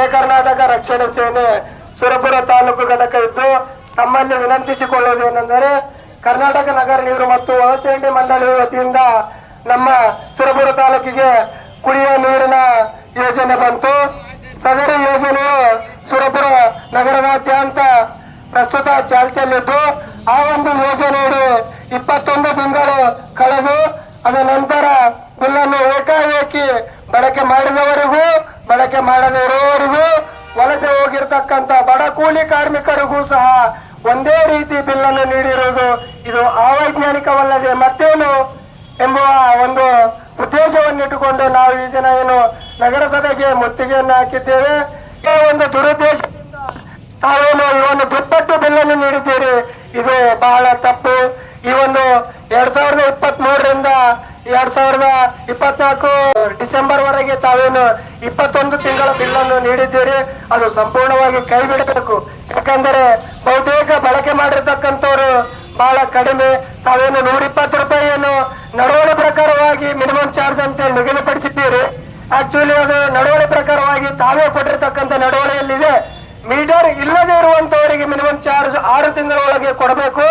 ಜಯ ಕರ್ನಾಟಕ ರಕ್ಷಣಾ ಸೇನೆ ಸುರಪುರ ತಾಲೂಕು ಘಟಕ ಇದ್ದು ತಮ್ಮಲ್ಲಿ ವಿನಂತಿಸಿಕೊಳ್ಳುವುದೇನೆಂದರೆ ಕರ್ನಾಟಕ ನಗರ ನೀರು ಮತ್ತು ಒಳಚರಂಡಿ ಮಂಡಳಿ ವತಿಯಿಂದ ನಮ್ಮ ಸುರಪುರ ತಾಲೂಕಿಗೆ ಕುಡಿಯುವ ನೀರಿನ ಯೋಜನೆ ಬಂತು. ಸದರಿ ಯೋಜನೆಯು ಸುರಪುರ ನಗರದಾದ್ಯಂತ ಪ್ರಸ್ತುತ ಚಾಲ್ತಿಯಲ್ಲಿದ್ದು ಆ ಒಂದು ಯೋಜನೆಯಡಿ 21 ತಿಂಗಳು ಕಳೆದು ಅದ ನಂತರ ಬಿಲ್ಲನ್ನು ಏಕಾಏಕಿ ಬಳಕೆ ಮಾಡಿದವರಿಗೂ ಬಳಕೆ ಮಾಡದೇ ಇರುವವರಿಗೂ ವಲಸೆ ಹೋಗಿರ್ತಕ್ಕಂಥ ಬಡ ಕೂಲಿ ಕಾರ್ಮಿಕರಿಗೂ ಸಹ ಒಂದೇ ರೀತಿ ಬಿಲ್ಲನ್ನು ನೀಡಿರುವುದು ಇದು ಅವೈಜ್ಞಾನಿಕವಲ್ಲದೆ ಮತ್ತೇನು ಎಂಬುವ ಒಂದು ಉದ್ದೇಶವನ್ನಿಟ್ಟುಕೊಂಡು ನಾವು ಈ ದಿನ ಏನು ನಗರಸಭೆಗೆ ಮುತ್ತಿಗೆಯನ್ನು ಹಾಕಿದ್ದೇವೆ. ಈ ಒಂದು ದುರುದ್ದೇಶದಿಂದ ತಾವೇನು ಈ ಒಂದು ದುಪ್ಪಟ್ಟು ಬಿಲ್ಲನ್ನು ನೀಡಿದ್ದೀರಿ, ಇದು ಬಹಳ ತಪ್ಪು. ಈ ಒಂದು 2023ರಿಂದ 2024 ಡಿಸೆಂಬರ್ ವರೆಗೆ ತಾವೇನು 21 ತಿಂಗಳ ಬಿಲ್ಲನ್ನು ನೀಡಿದ್ದೀರಿ, ಅದು ಸಂಪೂರ್ಣವಾಗಿ ಕೈ ಬಿಡಬೇಕು. ಯಾಕಂದರೆ ಬಹುತೇಕ ಬಳಕೆ ಮಾಡಿರ್ತಕ್ಕಂಥವ್ರು ಬಹಳ ಕಡಿಮೆ. ತಾವೇನು 120 ರೂಪಾಯಿಯನ್ನು ನಡವಳಿ ಪ್ರಕಾರವಾಗಿ ಮಿನಿಮಮ್ ಚಾರ್ಜ್ ಅಂತ ನಿಗದಿಪಡಿಸಿದ್ದೀರಿ. ಆಕ್ಚುಲಿ ಅದು ನಡವಳಿ ಪ್ರಕಾರವಾಗಿ ತಾವೇ ಕೊಟ್ಟಿರ್ತಕ್ಕಂಥ ನಡವಳಿಯಲ್ಲಿದೆ. ಮೀಟರ್ ಇಲ್ಲದೆ ಇರುವಂತವರಿಗೆ ಮಿನಿಮಮ್ ಚಾರ್ಜ್ 6 ತಿಂಗಳ ಒಳಗೆ ಕೊಡಬೇಕು.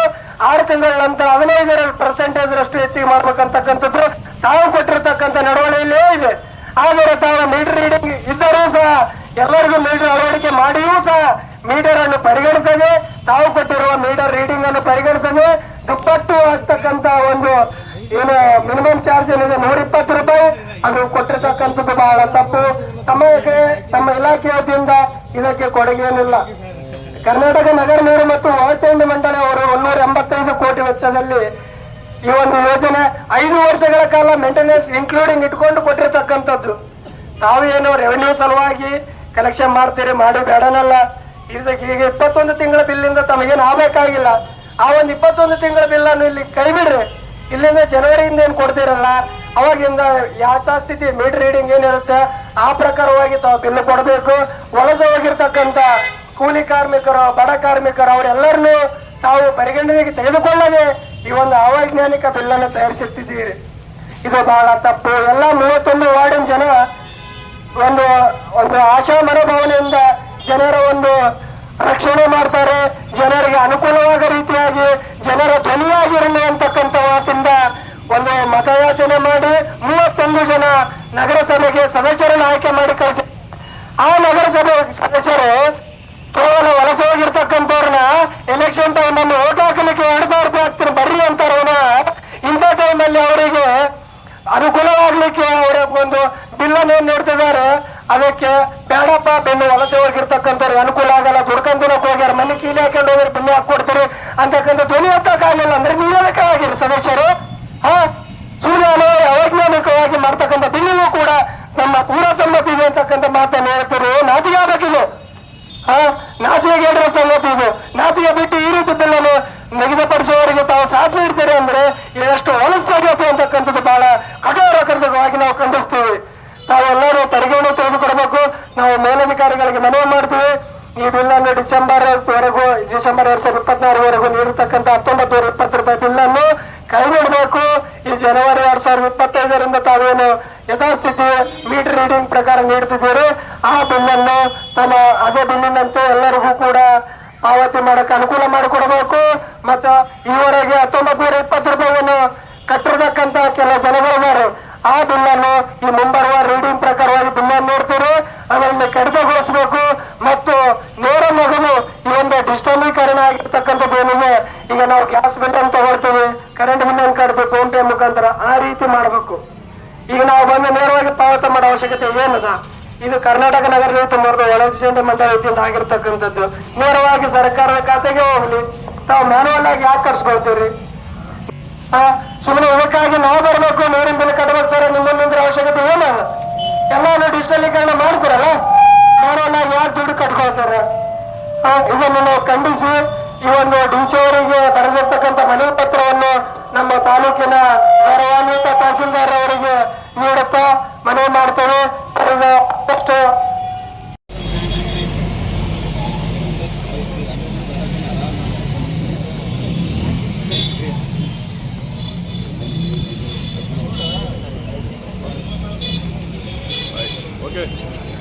6 ತಿಂಗಳ ನಂತರ 15% ರಷ್ಟು ಹೆಚ್ಚಿಗೆ ಮಾಡ್ಬೇಕಂತಕ್ಕಂಥದ್ದು ತಾವು ಕೊಟ್ಟಿರ್ತಕ್ಕಂಥ ನಡವಳಿಯಲ್ಲೇ ಇದೆ. ಆದರೆ ತಾವು ಮೀಟರ್ ರೀಡಿಂಗ್ ಇದ್ದರೂ ಸಹ ಎಲ್ಲರಿಗೂ ಮೀಟರ್ ಅಳವಡಿಕೆ ಮಾಡಿಯೂ ಸಹ ಮೀಟರ್ ಅನ್ನು ಪರಿಗಣಿಸದೆ, ತಾವು ಕೊಟ್ಟಿರುವ ಮೀಟರ್ ರೀಡಿಂಗ್ ಅನ್ನು ಪರಿಗಣಿಸದೆ ದುಪ್ಪಟ್ಟು ಆಗ್ತಕ್ಕಂಥ ಒಂದು ಏನು ಮಿನಿಮಮ್ ಚಾರ್ಜ್ ಏನಿದೆ 120 ರೂಪಾಯಿ ಅದು ಕೊಟ್ಟಿರ್ತಕ್ಕಂಥದ್ದು ಬಹಳ ತಪ್ಪು. ತಮ್ಮ ಇಲಾಖೆ ವತಿಯಿಂದ ಇದಕ್ಕೆ ಕೊಡುಗೆ ಏನಿಲ್ಲ. ಕರ್ನಾಟಕ ನಗರ ನೀರು ಮತ್ತು ಒಳಚರಂಡಿ ಮಂಡಳಿ ಅವರು 185 ಕೋಟಿ ವೆಚ್ಚದಲ್ಲಿ ಈ ಒಂದು ಯೋಜನೆ 5 ವರ್ಷಗಳ ಕಾಲ ಮೇಂಟೆನೆನ್ಸ್ ಇನ್ಕ್ಲೂಡಿಂಗ್ ಇಟ್ಕೊಂಡು ಕೊಟ್ಟಿರ್ತಕ್ಕಂಥದ್ದು. ತಾವೇನು ರೆವೆನ್ಯೂ ಸಲುವಾಗಿ ಕಲೆಕ್ಷನ್ ಮಾಡ್ತೀರಿ, ಮಾಡಿ ಬೇಡನಲ್ಲ. ಇದಕ್ಕೆ ಈಗ 21 ತಿಂಗಳ ಬಿಲ್ಲಿಂದ ತಮಗೇನು ಆಗಬೇಕಾಗಿಲ್ಲ. ಆ ಒಂದು 21 ತಿಂಗಳ ಬಿಲ್ಲನ್ನು ಇಲ್ಲಿ ಕೈ ಬಿಡ್ರಿ. ಇಲ್ಲಿಂದ ಜನವರಿಯಿಂದ ಏನ್ ಕೊಡ್ತೀರಲ್ಲ, ಅವಾಗಿಂದ ಯಥಾಸ್ಥಿತಿ ಮೀಟರ್ ರೀಡಿಂಗ್ ಏನಿರುತ್ತೆ ಆ ಪ್ರಕಾರವಾಗಿ ತಾವು ಬಿಲ್ ಕೊಡಬೇಕು. ವಲಸೆ ಹೋಗಿರ್ತಕ್ಕಂಥ ಕೂಲಿ ಕಾರ್ಮಿಕರು, ಬಡ ಕಾರ್ಮಿಕರು ಅವರೆಲ್ಲರನ್ನೂ ತಾವು ಪರಿಗಣನೆಗೆ ತೆಗೆದುಕೊಳ್ಳದೆ ಈ ಒಂದು ಅವೈಜ್ಞಾನಿಕ ಬಿಲ್ಲನ್ನು ತಯಾರಿಸುತ್ತಿದ್ದೀರಿ. ಇದು ಬಹಳ ತಪ್ಪು. ಎಲ್ಲ 31 ವಾರ್ಡಿನ ಜನ ಒಂದು ಆಶಾ ಮನೋಭಾವನೆಯಿಂದ ಜನರ ಒಂದು ರಕ್ಷಣೆ ಮಾಡ್ತಾರೆ. ಜನರಿಗೆ ಅನುಕೂಲವಾದ ರೀತಿಯಾಗಿ ಜನರ ಧ್ವನಿಯಾಗಿರಲಿ ಅಂತಕ್ಕಂಥ ಮಾತಿಂದ ಒಂದು ಮತಯಾಚನೆ ಮಾಡಿ 31 ಜನ ನಗರಸಭೆಗೆ ಸದಸ್ಯರನ್ನು ಆಯ್ಕೆ ಮಾಡಿ ಕಳಿಸಿ. ಆ ನಗರಸಭೆ ಸದಸ್ಯರು ಕೇವಲ ವಲಸೆ ಹೋಗಿರ್ತಕ್ಕಂಥವ್ರನ್ನ ಎಲೆಕ್ಷನ್ ಟೈಮ್ ಅಲ್ಲಿ ಓಟ್ ಹಾಕಲಿಕ್ಕೆ 2,000 ರೂಪಾಯಿ ಹಾಕ್ತೀನಿ ಬರ್ರಿ ಅಂತಾರವನ ಇಂಥ ಟೈಮಲ್ಲಿ ಅವರಿಗೆ ಅನುಕೂಲವಾಗ್ಲಿಕ್ಕೆ ಅವರ ಒಂದು ಬಿಲ್ಲನ್ನು ಏನ್ ನೀಡ್ತಿದ್ದಾರೆ, ಅದಕ್ಕೆ ಬೇಡಪ್ಪ ಬೆನ್ನು ವಲಸೆ ಹೋಗಿರ್ತಕ್ಕಂಥವ್ರಿಗೆ ಅನುಕೂಲ ಆಗಲ್ಲ, ದುಡ್ಕೊಂತಿನಕ್ಕೆ ಹೋಗ್ಯಾರ, ಮನೆ ಕೀಲಿ ಹಾಕೊಂಡು ಹೋಗಿ ಬೆನ್ನು ಹಾಕೊಡ್ತೀರಿ ಅಂತಕ್ಕಂಥ ಧ್ವನಿ ಎತ್ತಕ್ಕಾಗಲಿಲ್ಲ ಅಂದ್ರೆ ನೀವೇದಕ್ಕೆ ಆಗಿರಿ ಸದಸ್ಯರು? ಸುಳ್ಳು ಅವೈಜ್ಞಾನಿಕವಾಗಿ ಮಾಡ್ತಕ್ಕಂಥ ಬಿಲ್ಲಿನೂ ಕೂಡ ನಮ್ಮ ಪೂರ ಸಮ್ಮತಿ ಇದೆ ಅಂತಕ್ಕಂಥ ಮಾತನ್ನು ಹೇಳ್ತೀರಿ. ನಾಚಿಕೆ ಆಗಬೇಕಿದೆ. ನಾಚಿಕೆಗೆ ಹೇಳಿರೋ ಸಂಗತಿ ಇದು. ನಾಚಿಕೆ ಬಿಟ್ಟು ಈ ರೀತಿ ಬಿಲ್ಲನ್ನು ನಿಗದಿಪಡಿಸುವವರಿಗೆ ತಾವು ಸಾಥ್ ನೀಡ್ತೀರಿ ಅಂದ್ರೆ ಎಷ್ಟು ಹೊಲಸಾಗತ್ತೆ ಅಂತಕ್ಕಂಥದ್ದು ಬಹಳ ಕಠೋರವಾಗಿ ನಾವು ಖಂಡಿಸ್ತೀವಿ. ತಾವೆಲ್ಲರೂ ಪರಿಗಣನೆ ತೆಗೆದುಕೊಡಬೇಕು. ನಾವು ಮೇಲಧಿಕಾರಿಗಳಿಗೆ ಮನವಿ ಮಾಡ್ತೀವಿ. ಈ ಬಿಲ್ಲನ್ನು ಡಿಸೆಂಬರ್ 2024ವರೆಗೂ ನೀಡಿರ್ತಕ್ಕಂಥ 1920 ರೂಪಾಯಿ ಬಿಲ್ಲನ್ನು ಕೈ ಬಿಡಬೇಕು. ಈ ಜನವರಿ 2025ರಿಂದ ತಾವೇನು ಯಥಾಸ್ಥಿತಿ ಮೀಟರ್ ರೀಡಿಂಗ್ ಪ್ರಕಾರ ನೀಡುತ್ತಿದ್ದೀರಿ, ಆ ಬಿಲ್ಲನ್ನು ಅದೇ ಬಿಲ್ಲಿನಂತೆ ಎಲ್ಲರಿಗೂ ಕೂಡ ಪಾವತಿ ಮಾಡಕ್ಕೆ ಅನುಕೂಲ ಮಾಡಿಕೊಡಬೇಕು. ಮತ್ತು ಈವರೆಗೆ 1920 ರೂಪಾಯಿಯನ್ನು ಕಟ್ಟಿರತಕ್ಕಂತ ಕೆಲ ಜನಗಳಿದ್ದಾರೆ. ಆ ಬಿಲ್ಲನ್ನು ಈ ಮುಂಬರುವ ರೀಡಿಂಗ್ ಪ್ರಕಾರವಾಗಿ ಬಿಲ್ಲನ್ನು ನೋಡ್ತೀರಿ, ಅದನ್ನು ಕಡಿತಗೊಳಿಸಬೇಕು. ಮತ್ತು ನೇರ ನಗದು ಈ ಒಂದು ಡಿಜಿಟಲೀಕರಣ ಆಗಿರ್ತಕ್ಕಂಥದ್ದು ಏನಿದೆ, ಈಗ ನಾವು ಗ್ಯಾಸ್ ಬಿಲ್ ಅನ್ನು ತಗೊಳ್ತೀವಿ, ಕರೆಂಟ್ ಬಿಲ್ ಅನ್ನು ಕಟ್ತೀವಿ ಫೋನ್ ಪೇ ಮುಖಾಂತರ, ಆ ರೀತಿ ಮಾಡಬೇಕು. ಈಗ ನಾವು ಬಂದು ನೇರವಾಗಿ ಪಾವತಿ ಮಾಡೋ ಅವಶ್ಯಕತೆ ಏನದ? ಇದು ಕರ್ನಾಟಕ ನಗರ ನೀತಿ ಮತ್ತು ಒಳಚರಂಡಿ ಮಂಡಳಿಯಿಂದ ಆಗಿರ್ತಕ್ಕಂಥದ್ದು. ನೇರವಾಗಿ ಸರ್ಕಾರದ ಖಾತೆಗೆ ಹೋಗ್ಲಿ. ತಾವು ಮ್ಯಾನುವಲ್ ಆಗಿ ಯಾಕೆ ಕರ್ಸ್ಕೊಳ್ತೀರಿ? ಸುಮ್ಮನೆ ಇದಕ್ಕಾಗಿ ನಾವು ಬರಬೇಕು, ನೀರಿನ ಬಿಲ್ ಕಟ್ಟಬೇಕು ಸರ್, ನಿಮ್ಮಂದ್ರೆ ಅವಶ್ಯಕತೆ ಏನಲ್ಲ. ಎಲ್ಲಾನು ಡಿಜಿಟಲೀಕರಣ ಮಾಡ್ತೀರಲ್ಲ, ಮ್ಯಾನುವಲ್ ಆಗಿ ಯಾಕೆ ದುಡ್ಡು ಕಟ್ಕೊಳ್ತಾರೆ? ಇದನ್ನು ನಾವು ಖಂಡಿಸಿ ಈ ಒಂದು ಡಿಸಿ ಅವರಿಗೆ ಬರೆದಿರ್ತಕ್ಕಂಥ ಮನವಿ ಪತ್ರವನ್ನು ನಮ್ಮ ತಾಲೂಕಿನ ಗೌರವಾನ್ವಿತ ತಹಸೀಲ್ದಾರ್ ಅವರಿಗೆ ನೀಡುತ್ತಾ ಮನವಿ ಮಾಡ್ತೇವೆ. ಅಷ್ಟು Okay.